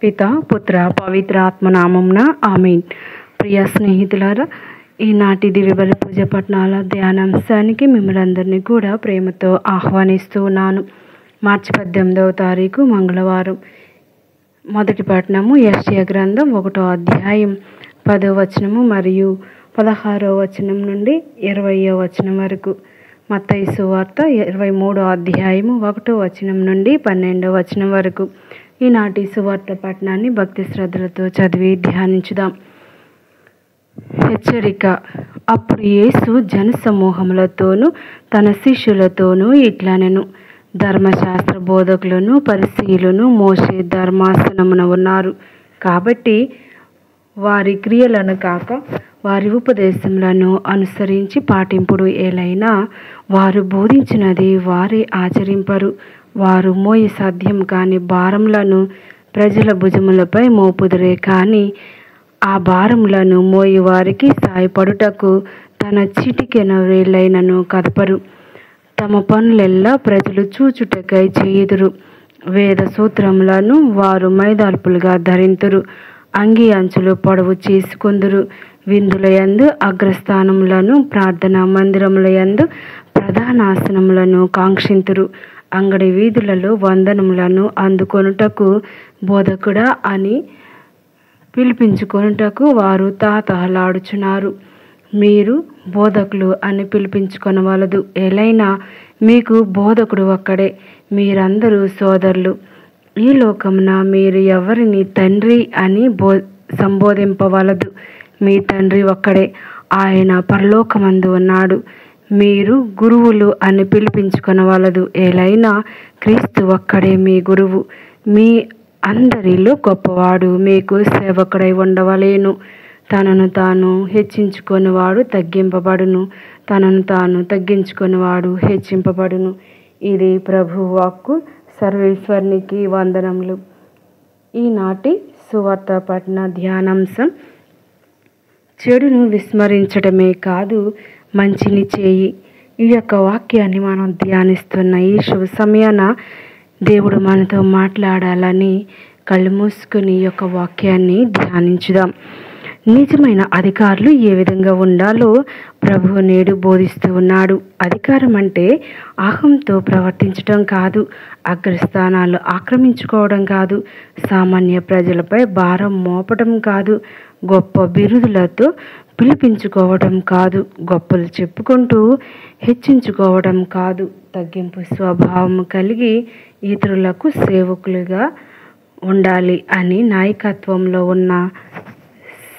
పిత పుత్ర పవిత్ర ఆత్మనామంన ఆమేన్. ప్రియ స్నేహితులారా, ఈనాటి దివ్యబలి పూజ పట్టణాల ధ్యానాంశానికి మిమ్మల్ని అందరినీ కూడా ప్రేమతో ఆహ్వానిస్తూ ఉన్నాను. మార్చి 18వ తారీఖు మంగళవారం. మొదటి పట్టణము యెషయా గ్రంథం 1వ అధ్యాయం 10వ వచనము మరియు 16వ వచనం నుండి 20వ వచనం వరకు. మత్తయి సువార్త 23వ అధ్యాయము 1వ వచనం నుండి 12వ వచనం వరకు. ఈనాటి సువార్త పట్టణాన్ని భక్తి శ్రద్ధలతో చదివి ధ్యానించుదాం. హెచ్చరిక. అప్పుడు యేసు జనసమూహములతోనూ తన శిష్యులతోనూ ఇట్లనెను, ధర్మశాస్త్ర బోధకులను పరిసయ్యులను మోషే ధర్మాసనమున ఉన్నారు. కాబట్టి వారి క్రియలను కాక వారి ఉపదేశములను అనుసరించి పాటింపుడు. ఏలైనా వారు బోధించినది వారే ఆచరింపరు. వారు మోయ సాధ్యం కాని భారములను ప్రజల భుజములపై మోపుదురే కానీ ఆ భారములను మోయి వారికి సాయపడుటకు తన చిటికెన వేళ్ళైనను కదపరు. తమ పనులెల్లా ప్రజలు చూచుటకై చేయుదురు. వేద సూత్రములను వారు మైదాల్పులుగా ధరింతురు. అంగి అంచులు పొడవు చేసుకొందురు. విందులయందు అగ్రస్థానములను, ప్రార్థనా మందిరములయందు ప్రధానాసనములను కాంక్షింతురు. అంగడి వీధులలో వందనములను అందుకొనుటకు బోధకుడా అని పిలిపించుకొనుటకు వారు తాతహలాడుచున్నారు. మీరు బోధకులు అని పిలిపించుకొనవలదు. ఏలైనా మీకు బోధకుడు ఒక్కడే, మీరందరూ సోదరులు. ఈ లోకమున మీరు ఎవరిని తండ్రి అని సంబోధింపవలదు. మీ తండ్రి ఒక్కడే, ఆయన పరలోకమందు ఉన్నాడు. మీరు గురువులు అని పిలిపించుకొనవలదు. ఏలైనా క్రీస్తు ఒక్కడే మీ గురువు. మీ అందరిలో గొప్పవాడు మీకు సేవకుడై ఉండవలేను. తనను తాను హెచ్చించుకొనివాడు తగ్గింపబడును, తనను తాను తగ్గించుకొనివాడు హెచ్చింపబడును. ఇది ప్రభు వాక్కు. సర్వేశ్వరునికి వందనములు. ఈనాటి సువార్త పట్టణ ధ్యానాంశం, చెడును విస్మరించడమే కాదు మంచిని చేయి. ఈ యొక్క వాక్యాన్ని మనం ధ్యానిస్తున్న ఈ శుభ సమయాన దేవుడు మనతో మాట్లాడాలని కళ్ళు మూసుకుని ఈ యొక్క వాక్యాన్ని ధ్యానించుదాం. నిజమైన అధికారులు ఏ విధంగా ఉండాలో ప్రభువు నేడు బోధిస్తూ ఉన్నాడు. అధికారం అంటే అహంతో ప్రవర్తించడం కాదు, అగ్రస్థానాలు ఆక్రమించుకోవడం కాదు, సామాన్య ప్రజలపై భారం మోపడం కాదు, గొప్ప బిరుదులతో పిలిపించుకోవడం కాదు, గొప్పలు చెప్పుకుంటూ హెచ్చించుకోవడం కాదు, తగ్గింపు స్వభావం కలిగి ఇతరులకు సేవకులుగా ఉండాలి అని నాయకత్వంలో ఉన్న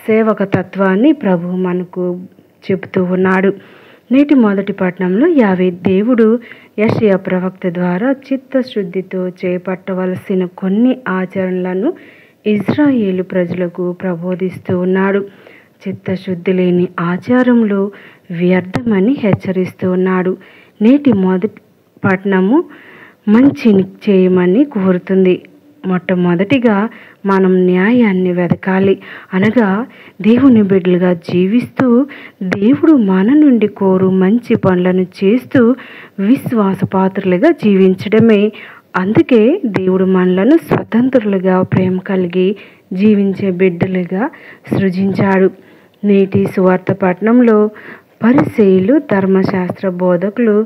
సేవక తత్వాన్ని ప్రభు మనకు చెబుతూ ఉన్నాడు. నేటి మొదటి పట్టణంలో దేవుడు యెషయా ప్రవక్త ద్వారా చిత్తశుద్ధితో చేపట్టవలసిన కొన్ని ఆచరణలను ఇజ్రాయేలు ప్రజలకు ప్రబోధిస్తూ ఉన్నాడు. చిత్తశుద్ధి లేని ఆచారములు వ్యర్థమని హెచ్చరిస్తూ ఉన్నాడు. నేటి మొదటి పట్టణము మంచిని చేయమని కోరుతుంది. మొట్టమొదటిగా మనం న్యాయాన్ని వెతకాలి. అనగా దేవుని బిడ్డలుగా జీవిస్తూ దేవుడు మన నుండి కోరు మంచి పనులను చేస్తూ విశ్వాసపాత్రులుగా జీవించడమే. అందుకే దేవుడు మనలను స్వతంత్రులుగా ప్రేమ కలిగి జీవించే బిడ్డలుగా సృజించాడు. నేటి సువార్త పట్టణంలో పరిసయ్యులు, ధర్మశాస్త్ర బోధకులు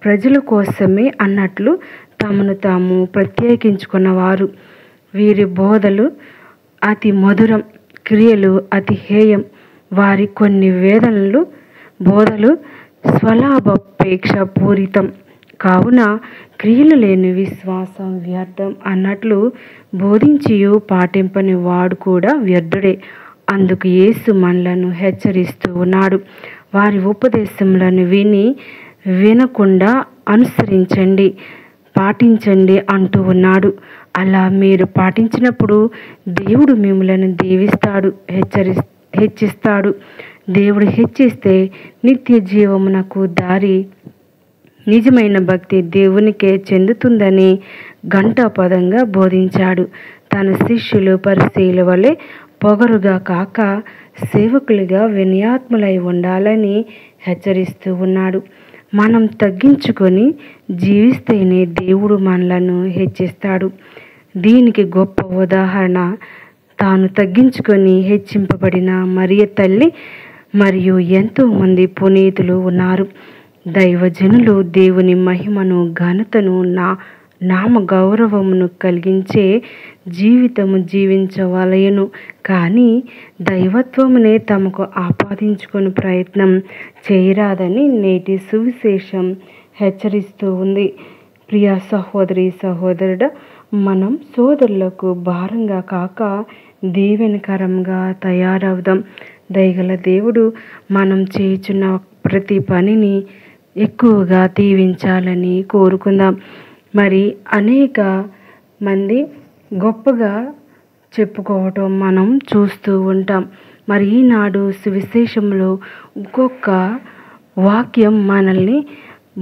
ప్రజల కోసమే అన్నట్లు తమను తాము ప్రత్యేకించుకున్నవారు. వీరి బోధలు అతి మధురం, క్రియలు అతి హేయం. వారి కొన్ని బోధలు స్వలాభాపేక్ష పూరితం కావున క్రియలు లేని విశ్వాసం వ్యర్థం అన్నట్లు బోధించియు పాటింపని వాడు కూడా వ్యర్థుడే. అందుకు యేసు మనలను హెచ్చరిస్తూ ఉన్నాడు. వారి ఉపదేశములను వినకుండా అనుసరించండి, పాటించండి అంటూ ఉన్నాడు. అలా మీరు పాటించినప్పుడు దేవుడు మిమ్మలను దీవిస్తాడు, హెచ్చిస్తాడు. దేవుడు హెచ్చిస్తే నిత్య జీవమునకు దారి, నిజమైన భక్తి దేవునికే చెందుతుందని ఘంటాపదంగా బోధించాడు. తన శిష్యులు పరిసయ్యుల వలె పొగరుగా కాక సేవకులుగా వినయాత్ములై ఉండాలని హెచ్చరిస్తూ ఉన్నాడు. మనం తగ్గించుకొని జీవిస్తేనే దేవుడు మనలను హెచ్చిస్తాడు. దీనికి గొప్ప ఉదాహరణ తాను తగ్గించుకొని హెచ్చింపబడిన మరియ తల్లి మరియు ఎంతోమంది పునీతులు ఉన్నారు. దైవజనులు దేవుని మహిమను, ఘనతను, నామ గౌరవమును కలిగించే జీవితము జీవించవలయను. కానీ దైవత్వమునే తమకు ఆపాదించుకుని ప్రయత్నం చేయరాదని నేటి సువిశేషం హెచ్చరిస్తూ ఉంది. ప్రియ సహోదరి సహోదరుడ, మనం సోదరులకు భారంగా కాక దీవెనకరంగా తయారవుదాం. దయగల దేవుడు మనం చేయుచున్న ప్రతి పనిని ఎక్కువగా దీవించాలని కోరుకుందాం. మరి అనేక మంది గొప్పగా చెప్పుకోవటం మనం చూస్తూ ఉంటాం. మరి ఈనాడు సువిశేషంలో ఒక్కొక్క వాక్యం మనల్ని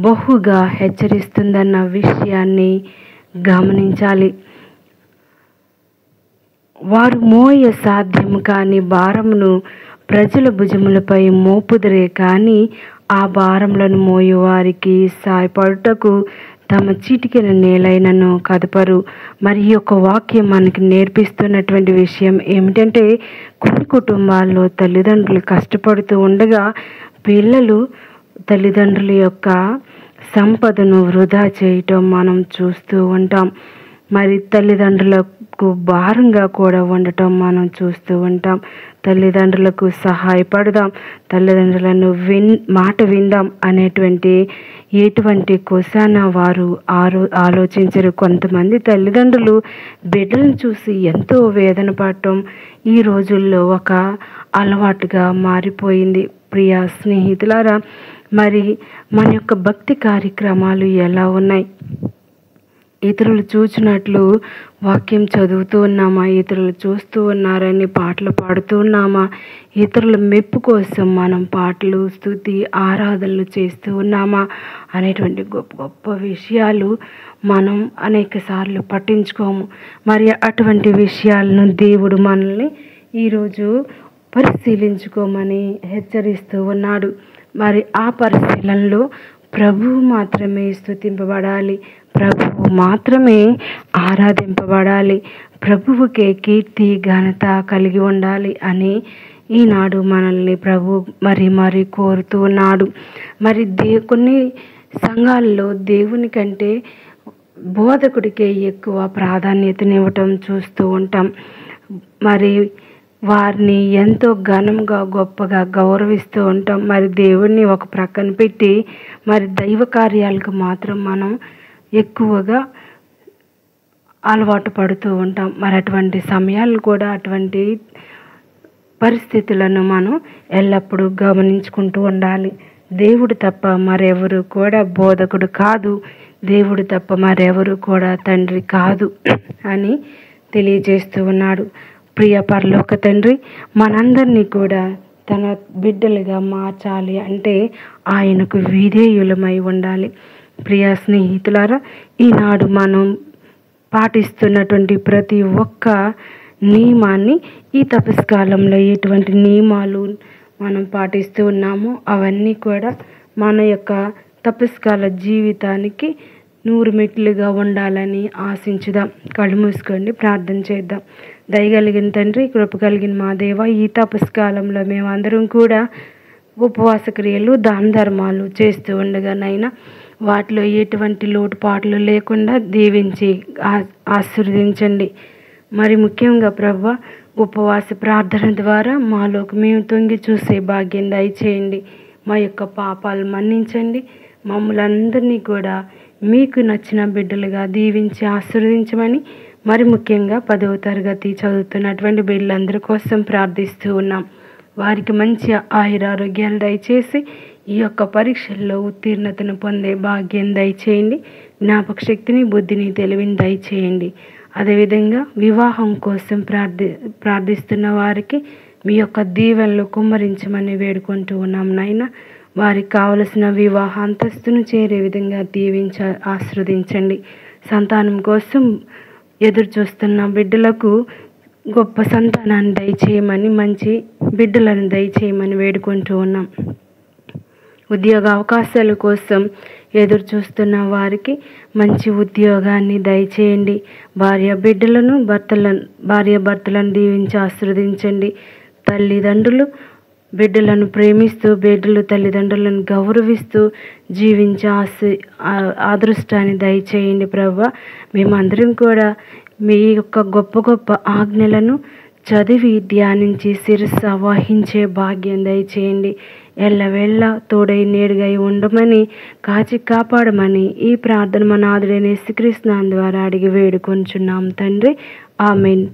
బహుగా హెచ్చరిస్తుందన్న విషయాన్ని గమనించాలి. వారు మోయ సాధ్యము కాని భారమును ప్రజల భుజములపై మోపుదరే కానీ ఆ భారములను మోయు వారికి సాయపడుటకు తమ చిటికెన నేలైనను కదపరు. మరి ఈ యొక్క వాక్యం మనకి నేర్పిస్తున్నటువంటి విషయం ఏమిటంటే, కొన్ని కుటుంబాల్లో తల్లిదండ్రులు కష్టపడుతూ ఉండగా పిల్లలు తల్లిదండ్రుల యొక్క సంపదను వృధా చేయటం మనం చూస్తూ ఉంటాం. మరి తల్లిదండ్రులకు భారంగా కూడా ఉండటం మనం చూస్తూ ఉంటాం. తల్లిదండ్రులకు సహాయపడదాం, తల్లిదండ్రులను మాట విందాం అనేటువంటి ఎటువంటి కోసాన వారు ఆలోచించరు. కొంతమంది తల్లిదండ్రులు బిడ్డలను చూసి ఎంతో వేదన పడటం ఈ రోజుల్లో ఒక అలవాటుగా మారిపోయింది. ప్రియ స్నేహితులారా, మరి మన యొక్క భక్తి కార్యక్రమాలు ఎలా ఉన్నాయి? ఇతరులు చూచినట్లు వాక్యం చదువుతూ ఉన్నామా? ఇతరులు చూస్తూ ఉన్నారని పాటలు పాడుతూ ఉన్నామా? ఇతరుల మెప్పు కోసం మనం పాటలు, స్తుతి, ఆరాధనలు చేస్తూ ఉన్నామా అనేటువంటి గొప్ప గొప్ప విషయాలు మనం అనేక సార్లు పట్టించుకోము. మరి అటువంటి విషయాలను దేవుడు మనల్ని ఈరోజు పరిశీలించుకోమని హెచ్చరిస్తూ ఉన్నాడు. మరి ఆ పరిశీలనలో ప్రభువు మాత్రమే స్తుతింపబడాలి, ప్రభువు మాత్రమే ఆరాధింపబడాలి, ప్రభువుకే కీర్తి ఘనత కలిగి ఉండాలి అని ఈనాడు మనల్ని ప్రభు మరి కోరుతూ ఉన్నాడు. మరి కొన్ని సంఘాల్లో దేవుని కంటే బోధకుడికే ఎక్కువ ప్రాధాన్యతనివ్వటం చూస్తూ ఉంటాం. మరి వారిని ఎంతో ఘనంగా గొప్పగా గౌరవిస్తూ ఉంటాం. మరి దేవుణ్ణి ఒక ప్రక్కన పెట్టి మరి దైవ కార్యాలకు మాత్రం మనం ఎక్కువగా అలవాటు పడుతూ ఉంటాం. మరి అటువంటి సమయాలు కూడా, అటువంటి పరిస్థితులను మనం ఎల్లప్పుడూ గమనించుకుంటూ ఉండాలి. దేవుడు తప్ప మరెవరు కూడా బోధకుడు కాదు, దేవుడు తప్ప మరెవరు కూడా తండ్రి కాదు అని తెలియజేస్తూ ఉన్నాడు. ప్రియ పరలోక తండ్రి మనందరినీ కూడా తన బిడ్డలుగా మార్చాలి అంటే ఆయనకు విధేయులమై ఉండాలి. ప్రియ స్నేహితులారా, ఈనాడు మనం పాటిస్తున్నటువంటి ప్రతి ఒక్క నియమాన్ని, ఈ తపస్కాలంలో ఎటువంటి నియమాలు మనం పాటిస్తూ ఉన్నామో అవన్నీ కూడా మన యొక్క తపస్కాల జీవితానికి 100 మెట్లుగా ఉండాలని ఆశించుదాం. కళ్ళు మూసుకోండి, ప్రార్థన చేద్దాం. దయగలిగిన తండ్రి, కృప కలిగిన మా దేవ, ఈ తపస్కాలంలో మేమందరం కూడా ఉపవాస క్రియలు, దాన ధర్మాలు చేస్తూ ఉండగానైనా వాటిలో ఎటువంటి లోటుపాట్లు లేకుండా దీవించి ఆశీర్వదించండి. మరి ముఖ్యంగా ప్రభువా, ఉపవాస ప్రార్థన ద్వారా మాలోకి మేము తొంగి చూసే భాగ్యం దయచేయండి. మా యొక్క పాపాలు మన్నించండి. మమ్మల్ని అందరినీ కూడా మీకు నచ్చిన బిడ్డలుగా దీవించి ఆశీర్వదించమని, మరి ముఖ్యంగా 10వ తరగతి చదువుతున్నటువంటి బిడ్డలందరి కోసం ప్రార్థిస్తూ ఉన్నాం. వారికి మంచి ఆయురారోగ్యాలు దయచేసి ఈ యొక్క పరీక్షల్లో ఉత్తీర్ణతను పొందే భాగ్యం దయచేయండి. జ్ఞాపక శక్తిని, బుద్ధిని, తెలివిని దయచేయండి. అదేవిధంగా వివాహం కోసం ప్రార్థిస్తున్న వారికి మీ యొక్క దీవెనలు కుమ్మరించమని వేడుకుంటూ ఉన్నాం నాయన. వారికి కావలసిన వివాహ అంతస్తును చేరే విధంగా ఆశీర్వదించండి. సంతానం కోసం ఎదురు చూస్తున్న బిడ్డలకు గొప్ప సంతానాన్ని దయచేయమని, మంచి బిడ్డలను దయచేయమని వేడుకుంటూ ఉన్నాం. ఉద్యోగ అవకాశాల కోసం ఎదురు చూస్తున్న వారికి మంచి ఉద్యోగాన్ని దయచేయండి. భార్యాభర్తలను దీవించి ఆశీర్వదించండి. తల్లిదండ్రులు బిడ్డలను ప్రేమిస్తూ, బిడ్డలు తల్లిదండ్రులను గౌరవిస్తూ జీవించే అదృష్టాన్ని దయచేయండి ప్రభువా. మేమందరం కూడా మీ యొక్క గొప్ప గొప్ప ఆజ్ఞలను చదివి ధ్యానించి శిరస్సు వహించే భాగ్యం దయచేయండి. ఎల్లవేళ తోడై నీడుగై ఉండమని, కాచి కాపాడమని ఈ ప్రార్థన మా నాథుడైన యేసుక్రీస్తు నామమున ద్వారా అడిగి వేడుకొంచున్నాం తండ్రి. ఆమేన్.